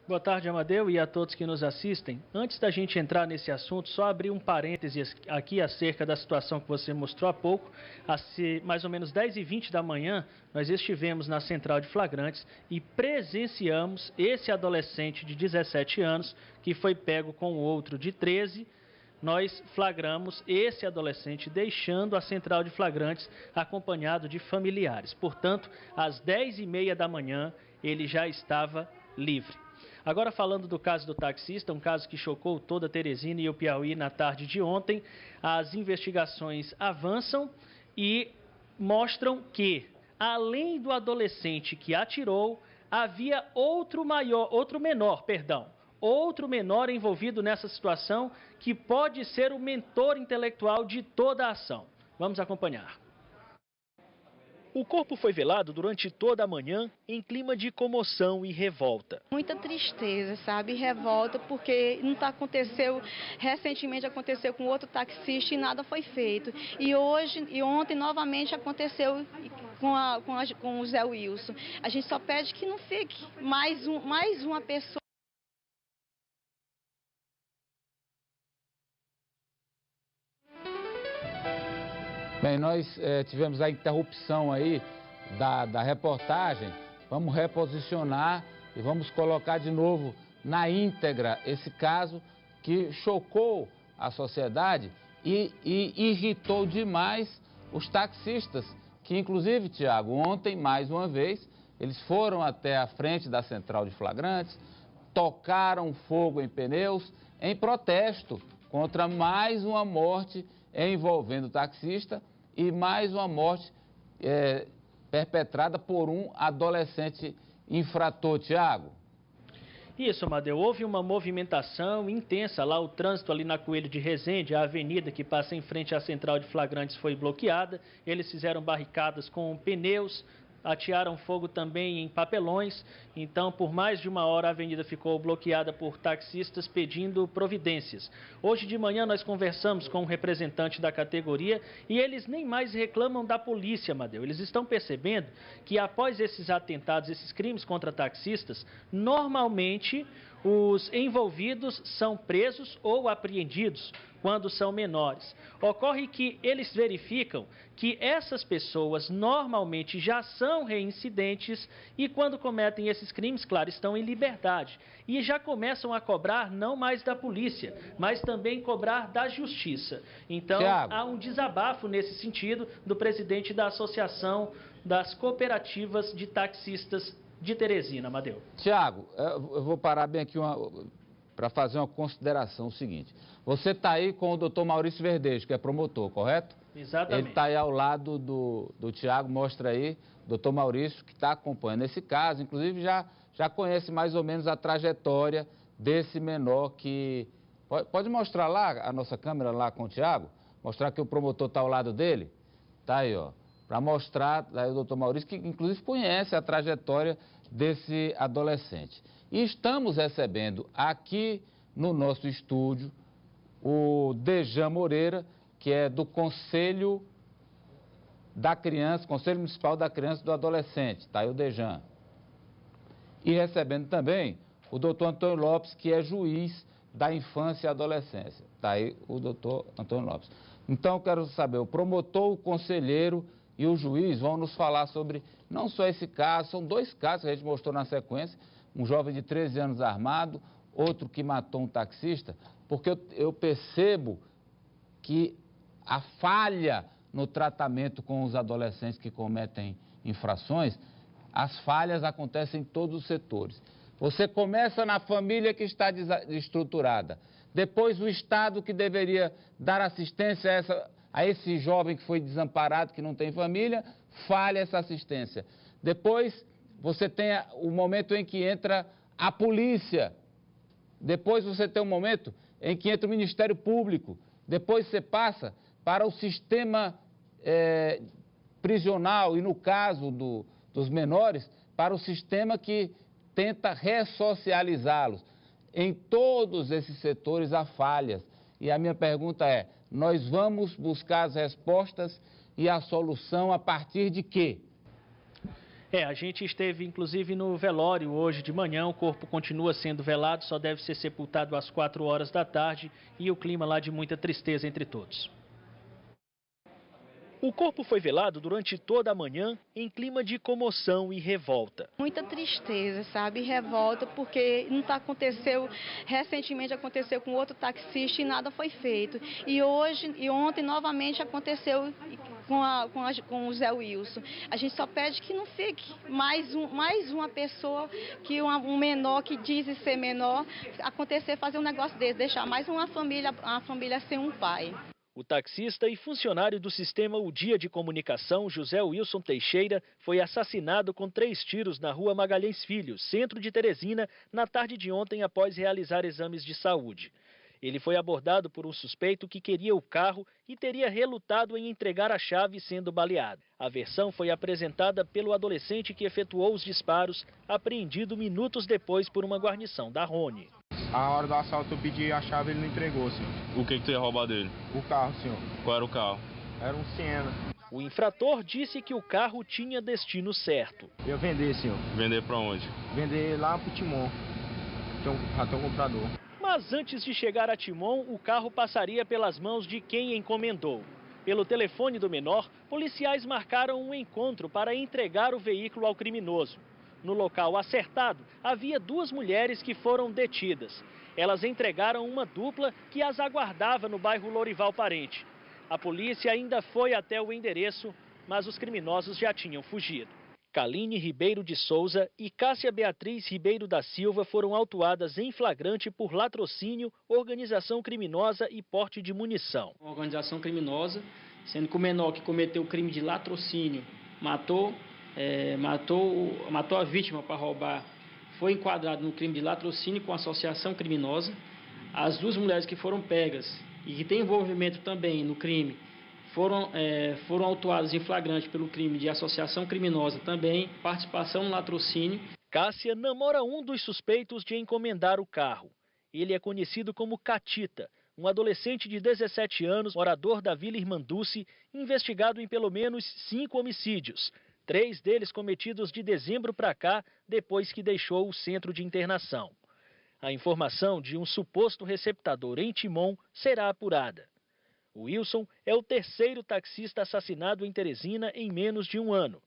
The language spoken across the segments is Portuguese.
Boa tarde, Amadeu, e a todos que nos assistem. Antes da gente entrar nesse assunto, só abrir um parênteses aqui acerca da situação que você mostrou há pouco. Mais ou menos 10h20 da manhã, nós estivemos na central de flagrantes e presenciamos esse adolescente de 17 anos que foi pego com outro de 13. Nós flagramos esse adolescente deixando a central de flagrantes acompanhado de familiares. Portanto, às 10h30 da manhã, ele já estava livre. Agora, falando do caso do taxista, um caso que chocou toda Teresina e o Piauí na tarde de ontem, as investigações avançam e mostram que, além do adolescente que atirou, havia outro menor envolvido nessa situação que pode ser o mentor intelectual de toda a ação. Vamos acompanhar. O corpo foi velado durante toda a manhã em clima de comoção e revolta. Muita tristeza, sabe? Revolta, porque recentemente aconteceu com outro taxista e nada foi feito. E ontem novamente aconteceu com o Zé Wilson. A gente só pede que não fique mais uma pessoa. Bem, nós tivemos a interrupção aí da reportagem. Vamos reposicionar e vamos colocar de novo na íntegra esse caso que chocou a sociedade e irritou demais os taxistas, que inclusive, Tiago, ontem, mais uma vez, eles foram até a frente da central de flagrantes, tocaram fogo em pneus em protesto contra mais uma morte envolvendo o taxista e mais uma morte perpetrada por um adolescente infrator, Tiago. Isso, Amadeu. Houve uma movimentação intensa lá, o trânsito ali na Coelho de Resende, a avenida que passa em frente à central de flagrantes foi bloqueada. Eles fizeram barricadas com pneus, atearam fogo também em papelões. Então, por mais de uma hora, a avenida ficou bloqueada por taxistas pedindo providências. Hoje de manhã nós conversamos com um representante da categoria e eles nem mais reclamam da polícia, Amadeu. Eles estão percebendo que após esses atentados, esses crimes contra taxistas, normalmente os envolvidos são presos ou apreendidos quando são menores. Ocorre que eles verificam que essas pessoas normalmente já são reincidentes e quando cometem esses crimes, claro, estão em liberdade. E já começam a cobrar não mais da polícia, mas também cobrar da justiça. Então, Thiago, há um desabafo nesse sentido do presidente da Associação das Cooperativas de Taxistas de Teresina, Amadeu. Tiago, eu vou parar bem aqui para fazer uma consideração, o seguinte. Você está aí com o doutor Maurício Verdejo, que é promotor, correto? Exatamente. Ele está aí ao lado do Tiago, mostra aí, doutor Maurício, que está acompanhando esse caso, inclusive já conhece mais ou menos a trajetória desse menor que... Pode mostrar lá, a nossa câmera lá com o Tiago? Mostrar que o promotor está ao lado dele? Tá aí, ó. Para mostrar, aí o doutor Maurício, que inclusive conhece a trajetória desse adolescente. E estamos recebendo aqui no nosso estúdio o Dejan Moreira, que é do Conselho da Criança, Conselho Municipal da Criança e do Adolescente. Está aí o Dejan. E recebendo também o doutor Antônio Lopes, que é juiz da Infância e Adolescência. Está aí o doutor Antônio Lopes. Então, eu quero saber, o promotor, o conselheiro e o juiz vão nos falar sobre não só esse caso, são dois casos que a gente mostrou na sequência, um jovem de 13 anos armado, outro que matou um taxista, porque eu percebo que a falha no tratamento com os adolescentes que cometem infrações, as falhas acontecem em todos os setores. Você começa na família que está desestruturada, depois o Estado que deveria dar assistência a esse jovem que foi desamparado, que não tem família, falha essa assistência. Depois você tem o momento em que entra a polícia, depois você tem um momento em que entra o Ministério Público, depois você passa para o sistema prisional e, no caso dos menores, para o sistema que tenta ressocializá-los. Em todos esses setores há falhas. E a minha pergunta é, nós vamos buscar as respostas e a solução a partir de quê? A gente esteve inclusive no velório hoje de manhã, o corpo continua sendo velado, só deve ser sepultado às 4 horas da tarde e o clima lá de muita tristeza entre todos. O corpo foi velado durante toda a manhã em clima de comoção e revolta. Muita tristeza, sabe? Revolta porque recentemente aconteceu com outro taxista e nada foi feito. E ontem novamente aconteceu com o Zé Wilson. A gente só pede que não fique mais uma pessoa, que um menor que diz ser menor, fazer um negócio desse, deixar mais uma família sem um pai. O taxista e funcionário do sistema O Dia de Comunicação, José Wilson Teixeira, foi assassinado com 3 tiros na rua Magalhães Filho, centro de Teresina, na tarde de ontem após realizar exames de saúde. Ele foi abordado por um suspeito que queria o carro e teria relutado em entregar a chave sendo baleado. A versão foi apresentada pelo adolescente que efetuou os disparos, apreendido minutos depois por uma guarnição da Rony. A hora do assalto eu pedi a chave, ele não entregou, senhor. O que tu ia roubar dele? O carro, senhor. Qual era o carro? Era um Siena. O infrator disse que o carro tinha destino certo. Eu vender, senhor. Vender pra onde? Vender lá pro Timon. Já tem um comprador. Mas antes de chegar a Timon, o carro passaria pelas mãos de quem encomendou. Pelo telefone do menor, policiais marcaram um encontro para entregar o veículo ao criminoso. No local acertado, havia 2 mulheres que foram detidas. Elas entregaram uma dupla que as aguardava no bairro Lourival Parente. A polícia ainda foi até o endereço, mas os criminosos já tinham fugido. Kaline Ribeiro de Souza e Cássia Beatriz Ribeiro da Silva foram autuadas em flagrante por latrocínio, organização criminosa e porte de munição. Uma organização criminosa, sendo que o menor que cometeu o crime de latrocínio matou a vítima para roubar, foi enquadrado no crime de latrocínio com associação criminosa. As 2 mulheres que foram pegas e que têm envolvimento também no crime foram autuadas em flagrante pelo crime de associação criminosa também, participação no latrocínio. Cássia namora um dos suspeitos de encomendar o carro. Ele é conhecido como Catita, um adolescente de 17 anos, morador da Vila Irmanduce, investigado em pelo menos 5 homicídios. 3 deles cometidos de dezembro para cá, depois que deixou o centro de internação. A informação de um suposto receptador em Timon será apurada. O Wilson é o 3º taxista assassinado em Teresina em menos de um ano.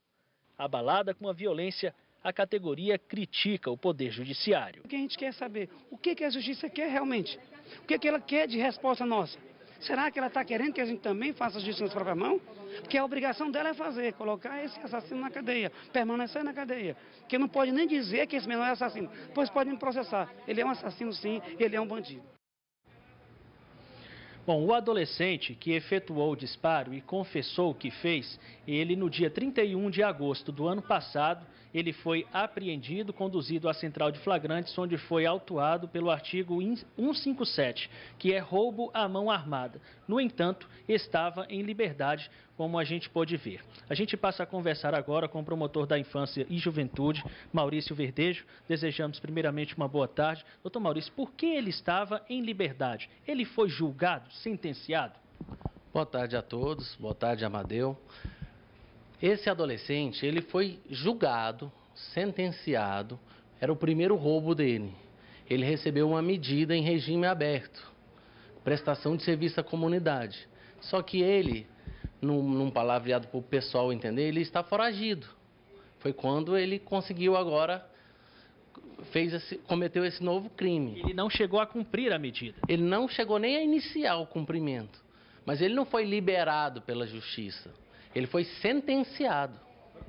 Abalada com a violência, a categoria critica o Poder Judiciário. O que a gente quer saber? O que a Justiça quer realmente? O que ela quer de resposta nossa? Será que ela está querendo que a gente também faça a justiça na própria mão? Porque a obrigação dela é fazer, colocar esse assassino na cadeia, permanecer na cadeia. Que não pode nem dizer que esse menor é assassino, pois pode me processar. Ele é um assassino sim, ele é um bandido. Bom, o adolescente que efetuou o disparo e confessou o que fez, ele no dia 31 de agosto do ano passado, ele foi apreendido, conduzido à central de flagrantes, onde foi autuado pelo artigo 157, que é roubo à mão armada. No entanto, estava em liberdade, como a gente pôde ver. A gente passa a conversar agora com o promotor da Infância e Juventude, Maurício Verdejo. Desejamos primeiramente uma boa tarde. Doutor Maurício, por que ele estava em liberdade? Ele foi julgado, sentenciado? Boa tarde a todos, boa tarde, Amadeu. Esse adolescente, ele foi julgado, sentenciado, era o primeiro roubo dele. Ele recebeu uma medida em regime aberto, prestação de serviço à comunidade. Só que ele, num palavreado para o pessoal entender, ele está foragido. Foi quando ele conseguiu agora, cometeu esse novo crime. Ele não chegou a cumprir a medida? Ele não chegou nem a iniciar o cumprimento, mas ele não foi liberado pela justiça. Ele foi sentenciado.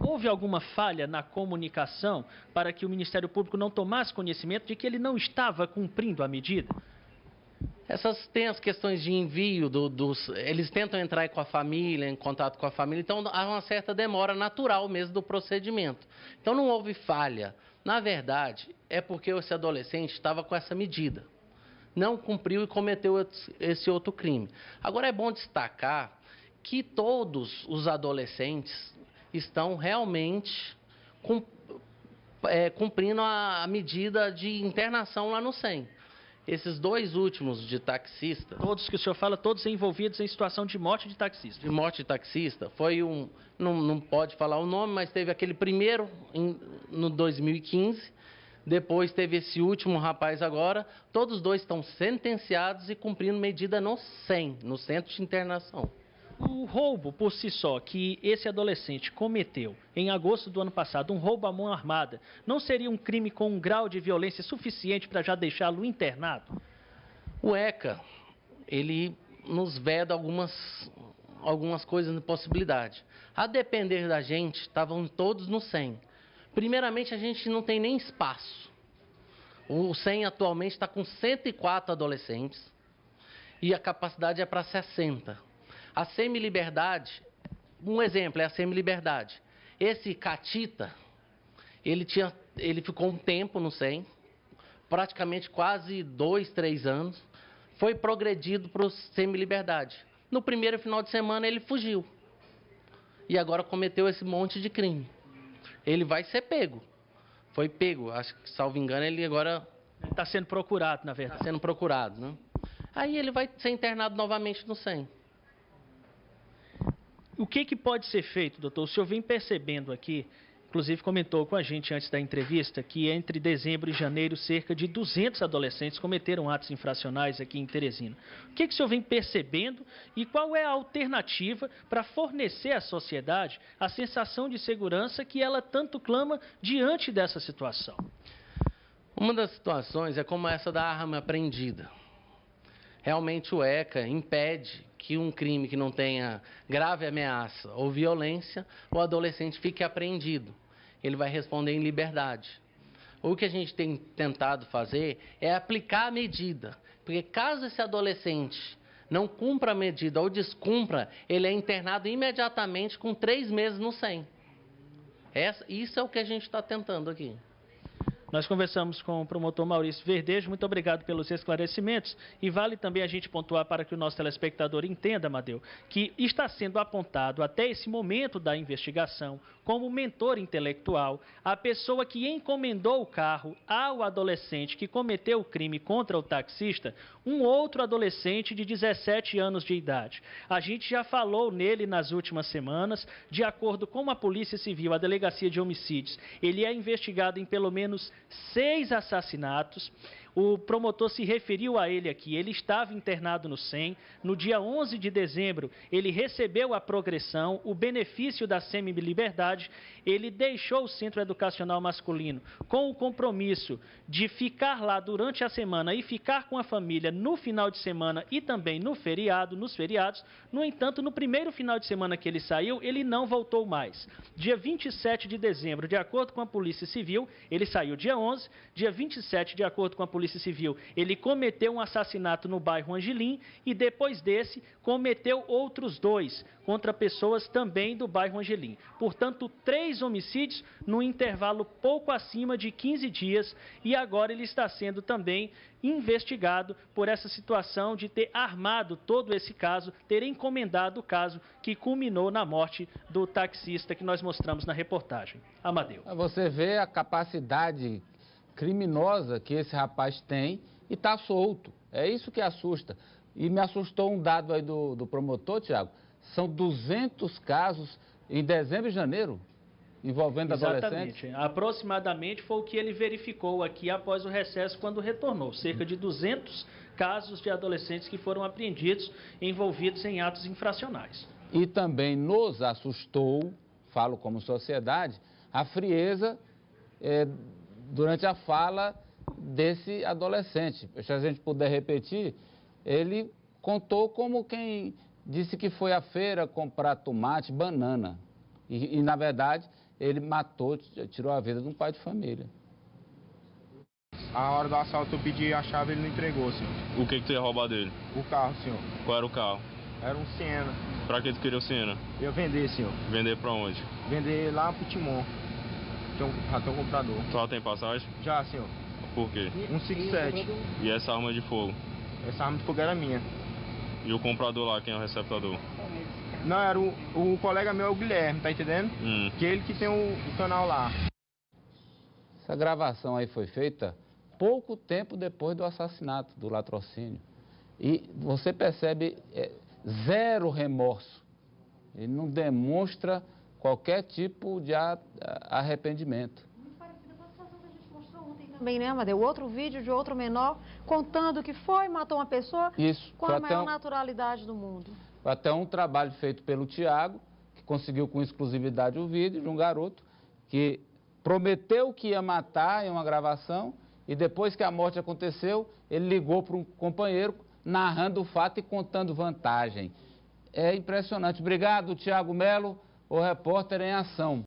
Houve alguma falha na comunicação para que o Ministério Público não tomasse conhecimento de que ele não estava cumprindo a medida? Tem as questões de envio, eles tentam entrar com a família, em contato com a família, então há uma certa demora natural mesmo do procedimento. Então não houve falha. Na verdade, é porque esse adolescente estava com essa medida. Não cumpriu e cometeu esse outro crime. Agora é bom destacar que todos os adolescentes estão realmente cumprindo a medida de internação lá no SEM. Esses dois últimos de taxista... Todos que o senhor fala, todos envolvidos em situação de morte de taxista. De morte de taxista, foi um... Não pode falar o nome, mas teve aquele primeiro no 2015, depois teve esse último rapaz agora. Todos dois estão sentenciados e cumprindo medida no SEM, no Centro de Internação. O roubo por si só que esse adolescente cometeu em agosto do ano passado, um roubo à mão armada, não seria um crime com um grau de violência suficiente para já deixá-lo internado? O ECA, ele nos veda algumas coisas de possibilidade. A depender da gente, estavam todos no 100. Primeiramente, a gente não tem nem espaço. O 100 atualmente está com 104 adolescentes e a capacidade é para 60. A Semi-Liberdade, um exemplo é a Semi-Liberdade. Esse Catita, ele ficou um tempo no 100, praticamente quase 2, 3 anos, foi progredido para o Semi-Liberdade. No primeiro final de semana ele fugiu e agora cometeu esse monte de crime. Ele vai ser pego. Foi pego, acho que, salvo engano, ele agora... Está sendo procurado, na verdade. Está sendo procurado, né? Aí ele vai ser internado novamente no 100. O que pode ser feito, doutor? O senhor vem percebendo aqui, inclusive comentou com a gente antes da entrevista, que entre dezembro e janeiro cerca de 200 adolescentes cometeram atos infracionais aqui em Teresina. O que o senhor vem percebendo e qual é a alternativa para fornecer à sociedade a sensação de segurança que ela tanto clama diante dessa situação? Uma das situações é como essa da arma apreendida. Realmente o ECA impede que um crime que não tenha grave ameaça ou violência, o adolescente fique apreendido. Ele vai responder em liberdade. O que a gente tem tentado fazer é aplicar a medida. Porque caso esse adolescente não cumpra a medida ou descumpra, ele é internado imediatamente com 3 meses no 100. Isso é o que a gente está tentando aqui. Nós conversamos com o promotor Maurício Verdejo, muito obrigado pelos esclarecimentos e vale também a gente pontuar para que o nosso telespectador entenda, Amadeu, que está sendo apontado até esse momento da investigação como mentor intelectual a pessoa que encomendou o carro ao adolescente que cometeu o crime contra o taxista, um outro adolescente de 17 anos de idade. A gente já falou nele nas últimas semanas, de acordo com a Polícia Civil, a Delegacia de Homicídios, ele é investigado em pelo menos 6 assassinatos. O promotor se referiu a ele aqui, ele estava internado no 100, no dia 11 de dezembro ele recebeu a progressão, o benefício da semi-liberdade, ele deixou o centro educacional masculino com o compromisso de ficar lá durante a semana e ficar com a família no final de semana e também no feriado, nos feriados. No entanto, no primeiro final de semana que ele saiu, ele não voltou mais. Dia 27 de dezembro, de acordo com a Polícia Civil, ele saiu dia 11, dia 27, de acordo com a Polícia Civil, ele cometeu um assassinato no bairro Angelim e depois desse cometeu outros 2 contra pessoas também do bairro Angelim. Portanto, 3 homicídios no intervalo pouco acima de 15 dias e agora ele está sendo também investigado por essa situação de ter armado todo esse caso, ter encomendado o caso que culminou na morte do taxista que nós mostramos na reportagem. Amadeu. Você vê a capacidade criminosa que esse rapaz tem e está solto. É isso que assusta. E me assustou um dado aí do promotor, Tiago. São 200 casos em dezembro e janeiro envolvendo adolescentes. Exatamente. Aproximadamente foi o que ele verificou aqui após o recesso quando retornou. Cerca de 200 casos de adolescentes que foram apreendidos envolvidos em atos infracionais. E também nos assustou, falo como sociedade, a frieza durante a fala desse adolescente. Se a gente puder repetir, ele contou como quem disse que foi à feira comprar tomate, banana. E na verdade, ele matou, tirou a vida de um pai de família. A hora do assalto eu pedi a chave e ele não entregou, senhor. O que tu ia roubar dele? O carro, senhor. Qual era o carro? Era um Siena. Pra que tu queria o Siena? Eu ia vender, senhor. Vender pra onde? Vender lá pro Timon. Já tem um comprador. Tu já tem passagem? Já, senhor. Por quê? 157. E essa arma de fogo? Essa arma de fogo era minha. E o comprador lá, quem é o receptador? Não, era o colega meu, é o Guilherme, tá entendendo? Que ele que tem o canal lá. Essa gravação aí foi feita pouco tempo depois do assassinato, do latrocínio. E você percebe zero remorso. Ele não demonstra qualquer tipo de arrependimento. Muito parecido com a situação que a gente mostrou ontem também, né, Amadeu? Outro vídeo de outro menor contando que matou uma pessoa com a maior naturalidade do mundo. Foi até um trabalho feito pelo Tiago, que conseguiu com exclusividade o vídeo de um garoto que prometeu que ia matar em uma gravação e depois que a morte aconteceu, ele ligou para um companheiro narrando o fato e contando vantagem. É impressionante. Obrigado, Tiago Melo, o repórter em ação.